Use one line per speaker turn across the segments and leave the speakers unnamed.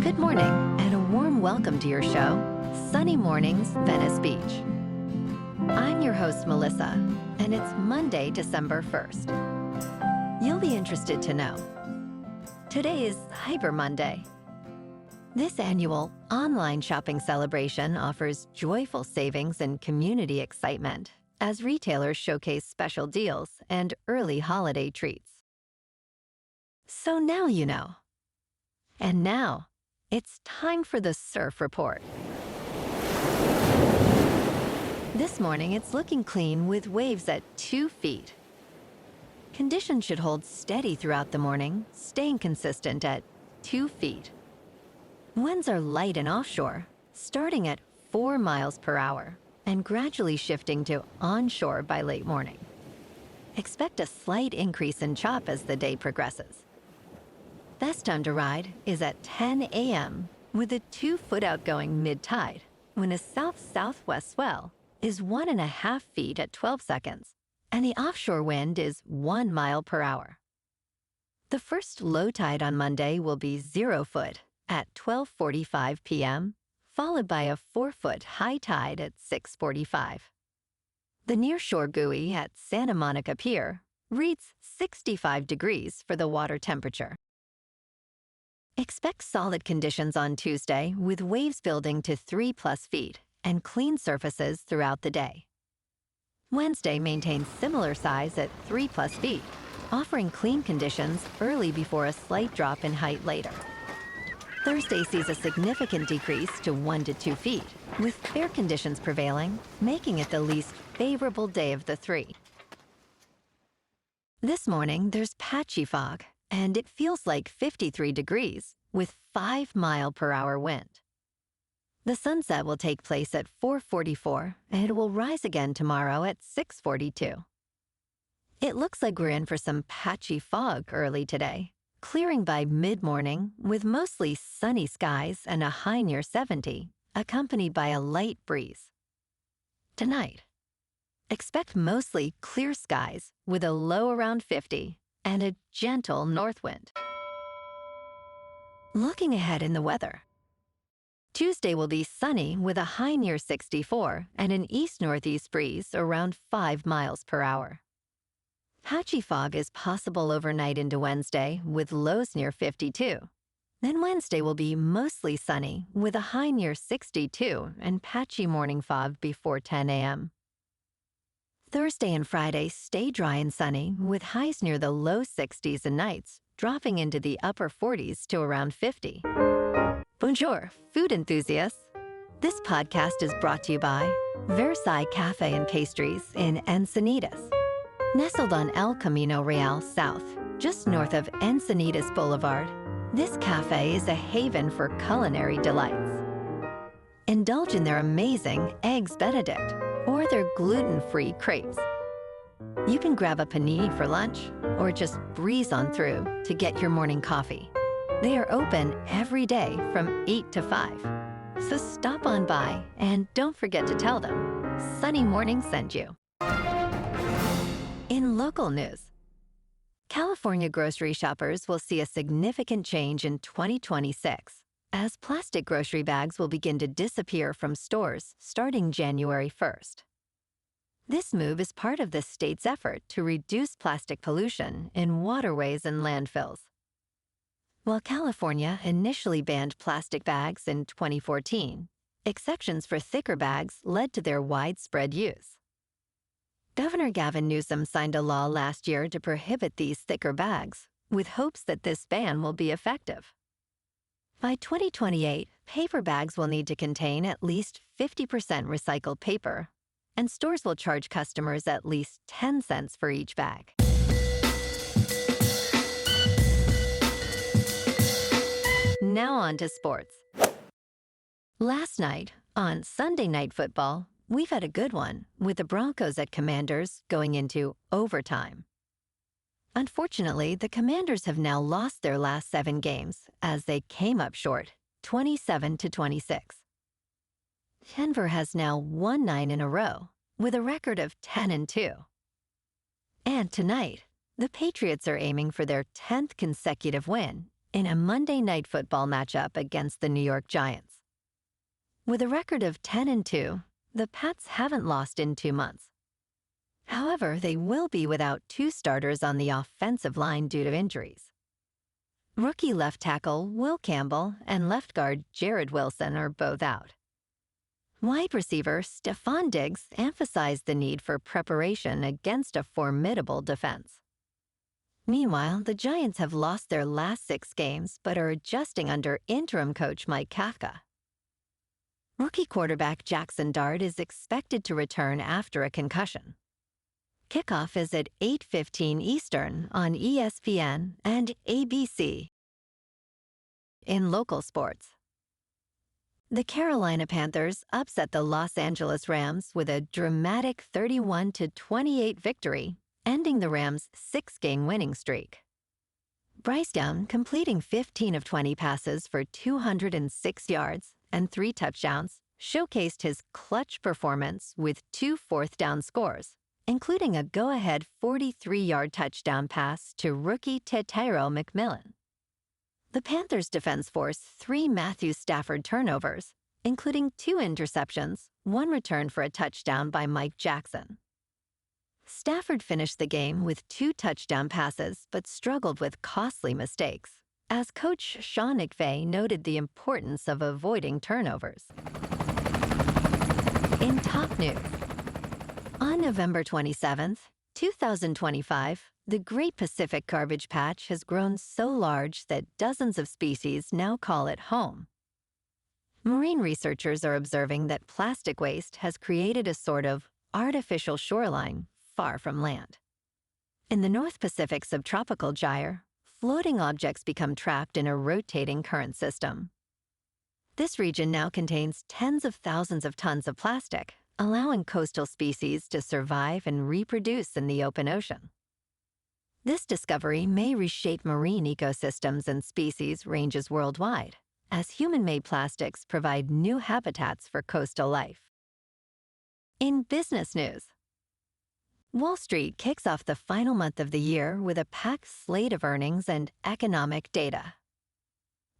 Good morning, and a warm welcome to your show, Sunny Mornings, Venice Beach. I'm your host, Melissa, and it's Monday, December 1st. You'll be interested to know. Today is Cyber Monday. This annual online shopping celebration offers joyful savings and community excitement as retailers showcase special deals and early holiday treats. So now you know. And now, it's time for the Surf Report. This morning, it's looking clean with waves at 2 feet. Conditions should hold steady throughout the morning, staying consistent at 2 feet. Winds are light and offshore, starting at 4 miles per hour and gradually shifting to onshore by late morning. Expect a slight increase in chop as the day progresses. Best time to ride is at 10 a.m. with a 2-foot outgoing mid-tide when a south-southwest swell is 1.5 feet at 12 seconds and the offshore wind is 1 mile per hour. The first low tide on Monday will be 0 foot at 12:45 p.m., followed by a 4-foot high tide at 6:45. The nearshore buoy at Santa Monica Pier reads 65 degrees for the water temperature. Expect solid conditions on Tuesday with waves building to 3+ feet and clean surfaces throughout the day. Wednesday maintains similar size at 3+ feet, offering clean conditions early before a slight drop in height later. Thursday sees a significant decrease to 1 to 2 feet, with fair conditions prevailing, making it the least favorable day of the 3. This morning, there's patchy fog, and it feels like 53 degrees with 5-mile-per-hour wind. The sunset will take place at 4:44, and it will rise again tomorrow at 6:42. It looks like we're in for some patchy fog early today, clearing by mid-morning with mostly sunny skies and a high near 70, accompanied by a light breeze. Tonight, expect mostly clear skies with a low around 50 and a gentle north wind. Looking ahead in the weather. Tuesday will be sunny with a high near 64 and an east-northeast breeze around 5 miles per hour. Patchy fog is possible overnight into Wednesday with lows near 52. Then Wednesday will be mostly sunny with a high near 62 and patchy morning fog before 10 a.m. Thursday and Friday stay dry and sunny with highs near the low 60s and nights, dropping into the upper 40s to around 50. Bonjour, food enthusiasts. This podcast is brought to you by Versailles Cafe and Pastries in Encinitas. Nestled on El Camino Real South, just north of Encinitas Boulevard, this cafe is a haven for culinary delights. Indulge in their amazing Eggs Benedict or their gluten-free crepes. You can grab a panini for lunch or just breeze on through to get your morning coffee. They are open every day from 8 to 5. So stop on by and don't forget to tell them Sunny Morning sent you. In local news, California grocery shoppers will see a significant change in 2026 as plastic grocery bags will begin to disappear from stores starting January 1st. This move is part of the state's effort to reduce plastic pollution in waterways and landfills. While California initially banned plastic bags in 2014, exceptions for thicker bags led to their widespread use. Governor Gavin Newsom signed a law last year to prohibit these thicker bags, with hopes that this ban will be effective. By 2028, paper bags will need to contain at least 50% recycled paper, and stores will charge customers at least 10 cents for each bag. Now on to sports. Last night, on Sunday Night Football, we've had a good one, with the Broncos at Commanders going into overtime. Unfortunately, the Commanders have now lost their last 7 games as they came up short, 27-26. Denver has now won 9 in a row, with a record of 10-2. And tonight, the Patriots are aiming for their 10th consecutive win in a Monday Night Football matchup against the New York Giants. With a record of 10-2, the Pats haven't lost in 2 months. However, they will be without 2 starters on the offensive line due to injuries. Rookie left tackle Will Campbell and left guard Jared Wilson are both out. Wide receiver Stephon Diggs emphasized the need for preparation against a formidable defense. Meanwhile, the Giants have lost their last 6 games but are adjusting under interim coach Mike Kafka. Rookie quarterback Jackson Dart is expected to return after a concussion. Kickoff is at 8:15 Eastern on ESPN and ABC. In local sports, the Carolina Panthers upset the Los Angeles Rams with a dramatic 31-28 victory, ending the Rams' 6-game winning streak. Bryce Young, completing 15 of 20 passes for 206 yards and 3 touchdowns, showcased his clutch performance with 2 fourth-down scores, including a go-ahead 43-yard touchdown pass to rookie Tetairoa McMillan. The Panthers' defense forced 3 Matthew Stafford turnovers, including 2 interceptions, 1 return for a touchdown by Mike Jackson. Stafford finished the game with 2 touchdown passes but struggled with costly mistakes, as coach Sean McVay noted the importance of avoiding turnovers. In top news, on November 27, 2025, the Great Pacific Garbage Patch has grown so large that dozens of species now call it home. Marine researchers are observing that plastic waste has created a sort of artificial shoreline far from land. In the North Pacific subtropical gyre, floating objects become trapped in a rotating current system. This region now contains tens of thousands of tons of plastic, allowing coastal species to survive and reproduce in the open ocean. This discovery may reshape marine ecosystems and species ranges worldwide, as human-made plastics provide new habitats for coastal life. In business news, Wall Street kicks off the final month of the year with a packed slate of earnings and economic data.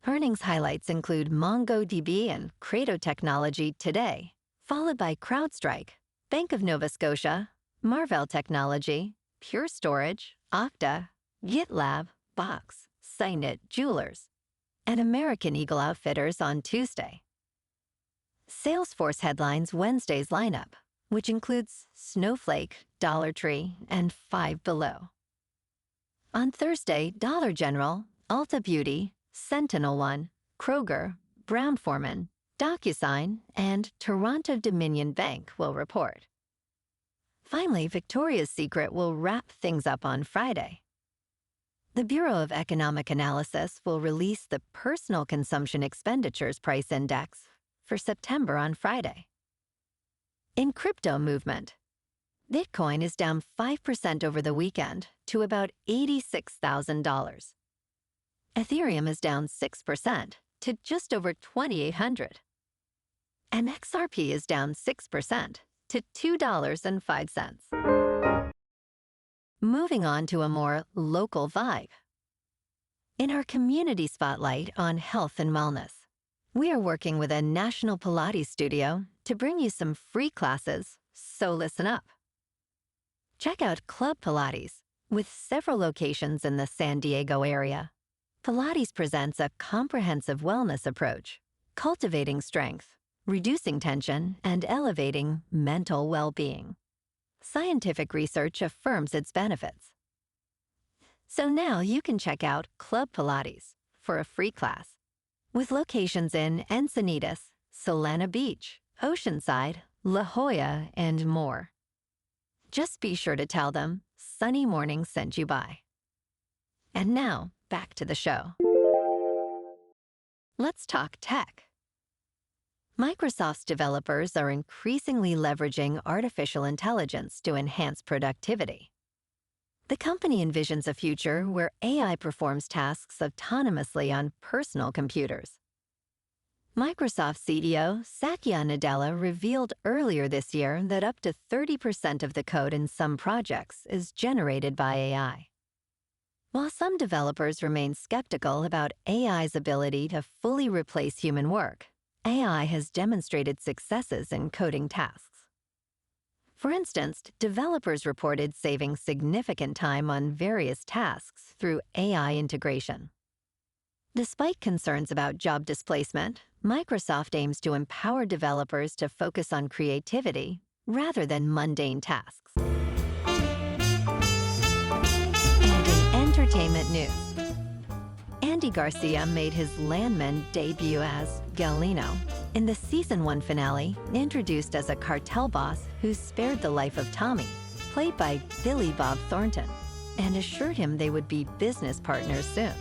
Earnings highlights include MongoDB and Credo Technology today, followed by CrowdStrike, Bank of Nova Scotia, Marvell Technology, Pure Storage, Okta, GitLab, Box, Signet Jewelers, and American Eagle Outfitters on Tuesday. Salesforce headlines Wednesday's lineup, which includes Snowflake, Dollar Tree, and Five Below. On Thursday, Dollar General, Ulta Beauty, SentinelOne, Kroger, Brown-Forman, DocuSign, and Toronto-Dominion Bank will report. Finally, Victoria's Secret will wrap things up on Friday. The Bureau of Economic Analysis will release the Personal Consumption Expenditures Price Index for September on Friday. In crypto movement, Bitcoin is down 5% over the weekend to about $86,000. Ethereum is down 6% to just over 2,800. And XRP is down 6% to $2.05. Moving on to a more local vibe. In our community spotlight on health and wellness, we are working with a national Pilates studio to bring you some free classes, so listen up. Check out Club Pilates, with several locations in the San Diego area. Pilates presents a comprehensive wellness approach, cultivating strength, reducing tension, and elevating mental well-being. Scientific research affirms its benefits. So now you can check out Club Pilates for a free class, with locations in Encinitas, Solana Beach, Oceanside, La Jolla, and more. Just be sure to tell them Sunny Morning sent you by. And now, back to the show. Let's talk tech. Microsoft's developers are increasingly leveraging artificial intelligence to enhance productivity. The company envisions a future where AI performs tasks autonomously on personal computers. Microsoft CDO Satya Nadella revealed earlier this year that up to 30% of the code in some projects is generated by AI. While some developers remain skeptical about AI's ability to fully replace human work, AI has demonstrated successes in coding tasks. For instance, developers reported saving significant time on various tasks through AI integration. Despite concerns about job displacement, Microsoft aims to empower developers to focus on creativity rather than mundane tasks. And in entertainment news, Andy Garcia made his Landman debut as Galeno in the Season 1 finale, introduced as a cartel boss who spared the life of Tommy, played by Billy Bob Thornton, and assured him they would be business partners soon.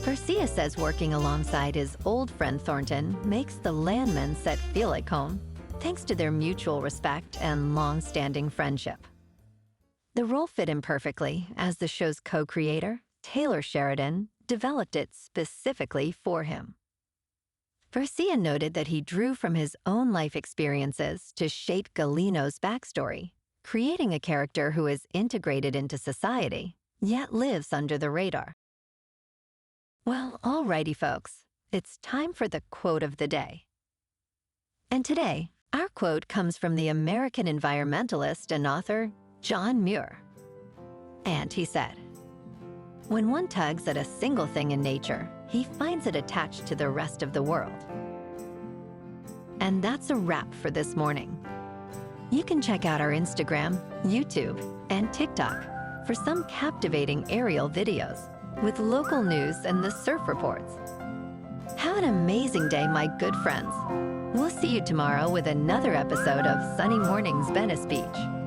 Garcia says working alongside his old friend Thornton makes the Landman set feel like home, thanks to their mutual respect and long-standing friendship. The role fit him perfectly, as the show's co-creator, Taylor Sheridan, developed it specifically for him. Garcia noted that he drew from his own life experiences to shape Galeno's backstory, creating a character who is integrated into society, yet lives under the radar. Well, alrighty folks, it's time for the quote of the day. And today, our quote comes from the American environmentalist and author, John Muir. And he said, "When one tugs at a single thing in nature, he finds it attached to the rest of the world." And that's a wrap for this morning. You can check out our Instagram, YouTube, and TikTok for some captivating aerial videos with local news and the surf reports. Have an amazing day, my good friends. We'll see you tomorrow with another episode of Sunny Mornings Venice Beach.